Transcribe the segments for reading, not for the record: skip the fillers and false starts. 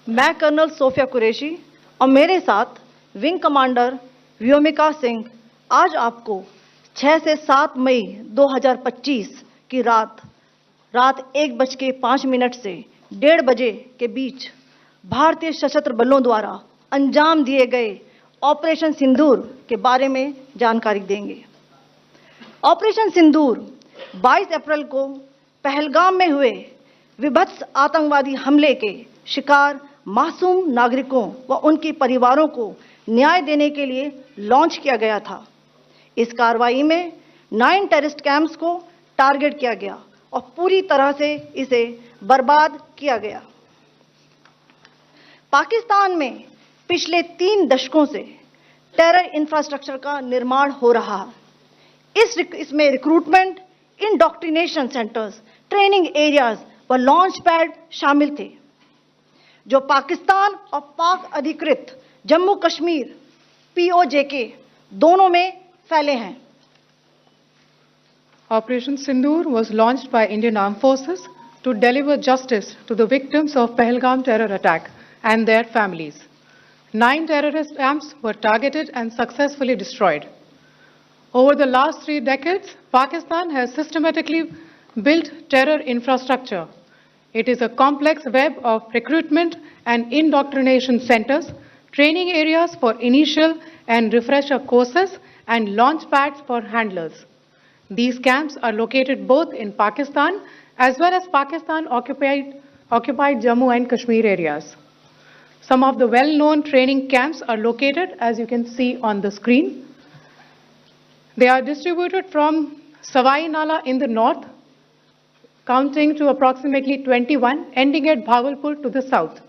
मैं colonel Sophia Qureshi और मेरे साथ विंग कमांडर व्योमिका सिंह आज आपको 6 से 7 मई 2025 की रात 1:05 से 1:30 बजे के बीच भारतीय सशस्त्र बलों द्वारा अंजाम दिए गए ऑपरेशन सिंदूर के बारे में जानकारी देंगे। ऑपरेशन सिंदूर 22 अप्रैल को पहलगाम में हुए विभत्स आतंकवादी हमले के शिकार मासूम नागरिकों व उनके परिवारों को न्याय देने के लिए लॉन्च किया गया था। इस कार्रवाई में 9 टेररिस्ट कैंप्स को टारगेट किया गया और पूरी तरह से इसे बर्बाद किया गया। पाकिस्तान में पिछले 3 दशकों से टेरर इंफ्रास्ट्रक्चर का निर्माण हो रहा है। इसमें recruitment, indoctrination centres, training areas व लॉन्च पैड शामिल थे, जो पाकिस्तान और पाक अधिकृत जम्मू कश्मीर POJK दोनों में फैले हैं। Operation Sindoor was launched by Indian Armed Forces to deliver justice to the victims of Pahalgam terror attack and their families. 9 terrorist camps were targeted and successfully destroyed. Over the last 3 decades, Pakistan has systematically built terror infrastructure. It is a complex web of recruitment and indoctrination centers, training areas for initial and refresher courses, and launch pads for handlers. These camps are located both in Pakistan as well as Pakistan-occupied Jammu and Kashmir areas. Some of the well-known training camps are located, as you can see on the screen. They are distributed from Savai Nala in the north, counting to approximately 21, ending at Bhagalpur to the south.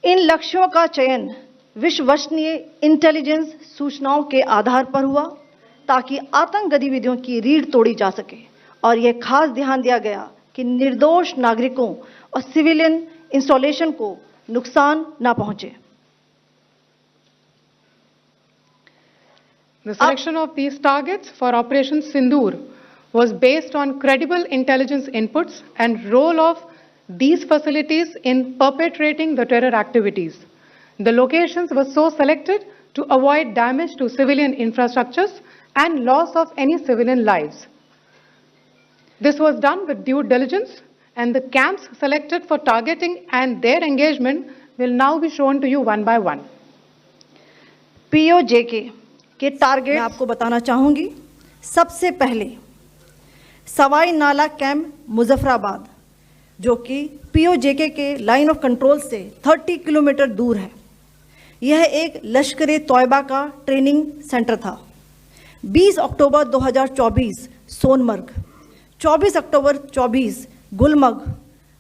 इन लक्ष्यों का चयन विश्वसनीय intelligence सूचनाओं के आधार पर हुआ ताकि आतंक गतिविधियों की रीढ़ तोड़ी जा सके, और यह खास ध्यान दिया गया कि निर्दोष नागरिकों और सिविलियन इंस्टॉलेशन को नुकसान न पहुंचे। The selection of these targets for Operation Sindoor was based on credible intelligence inputs and role of these facilities in perpetrating the terror activities. The locations were so selected to avoid damage to civilian infrastructures and loss of any civilian lives. This was done with due diligence, and the camps selected for targeting and their engagement will now be shown to you one by one. POJK के target मैं आपको बताना चाहूंगी। सबसे पहले सवाई नाला camp Muzaffarabad, जो कि POJK के लाइन ऑफ कंट्रोल से 30 किलोमीटर दूर है। यह एक लश्कर तोयबा का ट्रेनिंग सेंटर था। 20 अक्टूबर 2024 सोनमर्ग, 24 अक्टूबर 24 गुलमर्ग,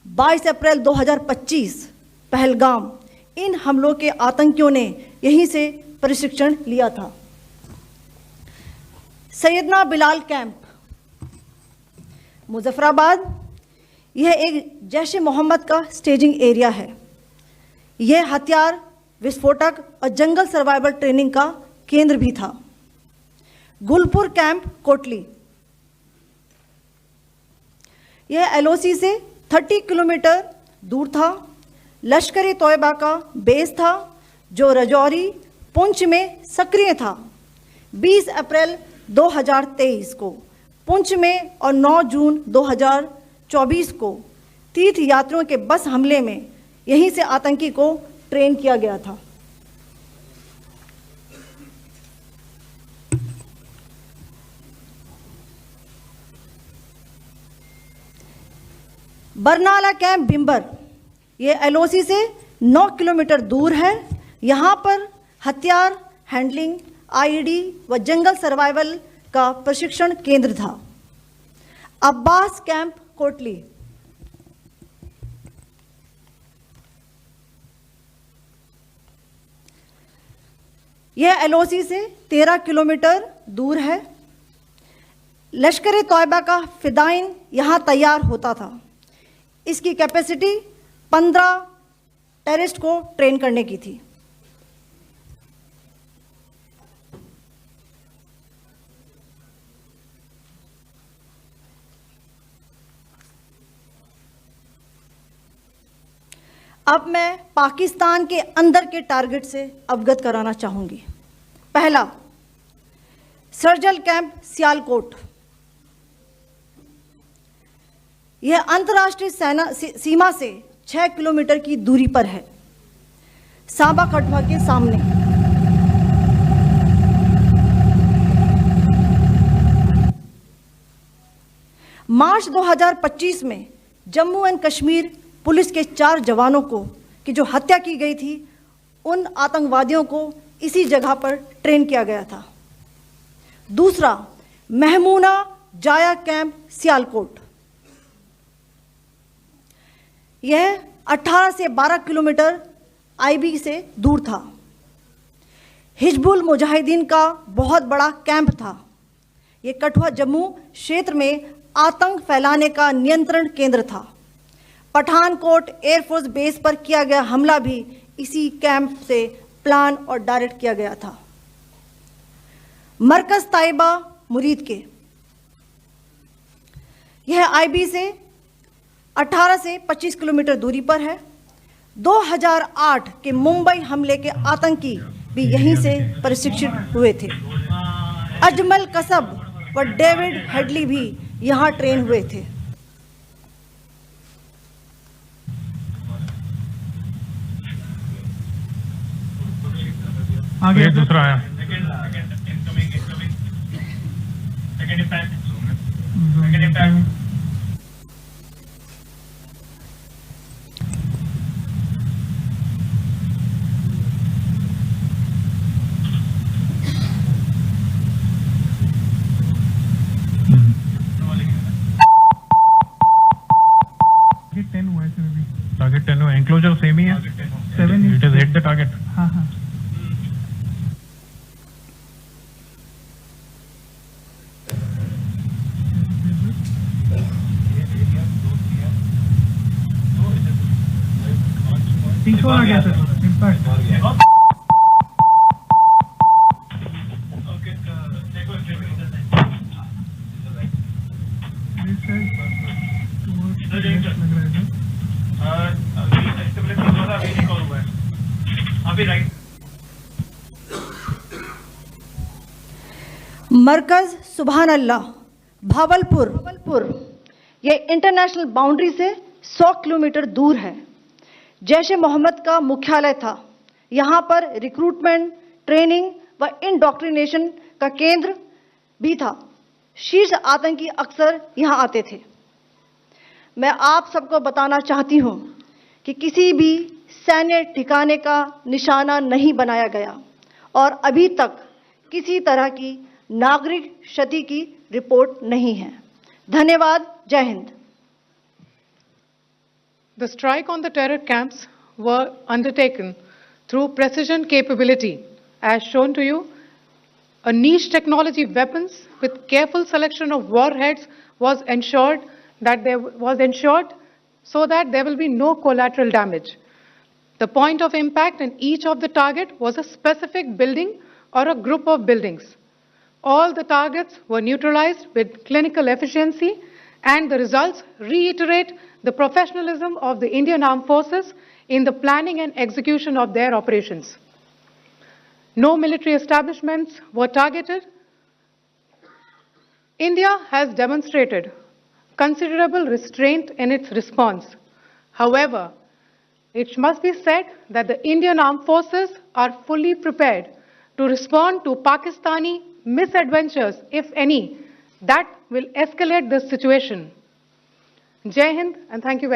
22 अप्रैल 2025 पहलगाम, इन हमलों के आतंकियों ने यहीं से प्रशिक्षण लिया था। सैयदना बिलाल कैंप मुजफ्फराबाद, यह एक जैश ए मोहम्मद का स्टेजिंग एरिया है। यह हथियार, विस्फोटक और जंगल सर्वाइवल ट्रेनिंग का केंद्र भी था। गुलपुर कैंप कोटली, यह LOC से 30 किलोमीटर दूर था। लश्कर तोयबा का बेस था, जो रजौरी, पुंछ में सक्रिय था। 20 अप्रैल 2023 को पुंछ में और 9 जून 2024 को तीर्थ यात्रियों के बस हमले में यहीं से आतंकी को ट्रेन किया गया था। बरनाला कैंप बिंबर, ये LOC से 9 किलोमीटर दूर है। यहाँ पर हथियार, हैंडलिंग, IED व जंगल सर्वाइवल का प्रशिक्षण केंद्र था। अब्बास कैंप कोटली, यह LOC से 13 किलोमीटर दूर है। लश्कर तोयबा का फिदाइन यहाँ तैयार होता था। इसकी कैपेसिटी 15 टेररिस्ट को ट्रेन करने की थी। अब मैं पाकिस्तान के अंदर के टारगेट से अवगत कराना चाहूंगी। पहला, सर्जिकल कैंप सियालकोट। यह अंतर्राष्ट्रीय सीमा से 6 किलोमीटर की दूरी पर है, सांबा कठुआ के सामने। मार्च 2025 में जम्मू एंड कश्मीर पुलिस के 4 जवानों की जो हत्या की गई थी, उन आतंकवादियों को इसी जगह पर ट्रेन किया गया था। दूसरा, महमूना जाया कैंप सियालकोट। यह 18 से 12 किलोमीटर आईबी से दूर था। हिजबुल मुजाहिदीन का बहुत बड़ा कैंप था। यह कठुआ जम्मू क्षेत्र में आतंक फैलाने का नियंत्रण केंद्र था। पठानकोट एयरफोर्स बेस पर किया गया हमला भी इसी कैंप से प्लान और डायरेक्ट किया गया था। मरकज ताइबा मुरीद के, यह आईबी से 18 से 25 किलोमीटर दूरी पर है। 2008 के मुंबई हमले के आतंकी भी यहीं से प्रशिक्षित हुए थे। अजमल कसब व डेविड हेडली भी यहां ट्रेन हुए थे। आगे दूसरा आया। टारगेट 10 हुआ, एंक्लोजर सेम ही है। 7 it is hit the target. हाँ हाँ। तीन आ गया सर इम्पैक्ट। मरकज सुभान अल्लाह भावलपुर, यह इंटरनेशनल बाउंड्री से 100 किलोमीटर दूर है। जैश ए मोहम्मद का मुख्यालय था। यहाँ पर रिक्रूटमेंट, ट्रेनिंग व इंडॉक्ट्रिनेशन का केंद्र भी था। शीर्ष आतंकी अक्सर यहाँ आते थे। मैं आप सबको बताना चाहती हूँ कि किसी भी सैन्य ठिकाने का निशाना नहीं बनाया गया और अभी तक किसी तरह की नागरिक क्षति की रिपोर्ट नहीं है। धन्यवाद। जय Hind. The strike on the terror camps were undertaken through precision capability. As shown to you, a niche technology weapons with careful selection of warheads was ensured so that there will be no collateral damage. The point of impact in each of the target was a specific building or a group of buildings. All the targets were neutralized with clinical efficiency, and the results reiterate the professionalism of the Indian Armed Forces in the planning and execution of their operations. No military establishments were targeted. India has demonstrated considerable restraint in its response. However, it must be said that the Indian Armed Forces are fully prepared to respond to Pakistani misadventures, if any, that will escalate this situation. Jai Hind, and thank you very much.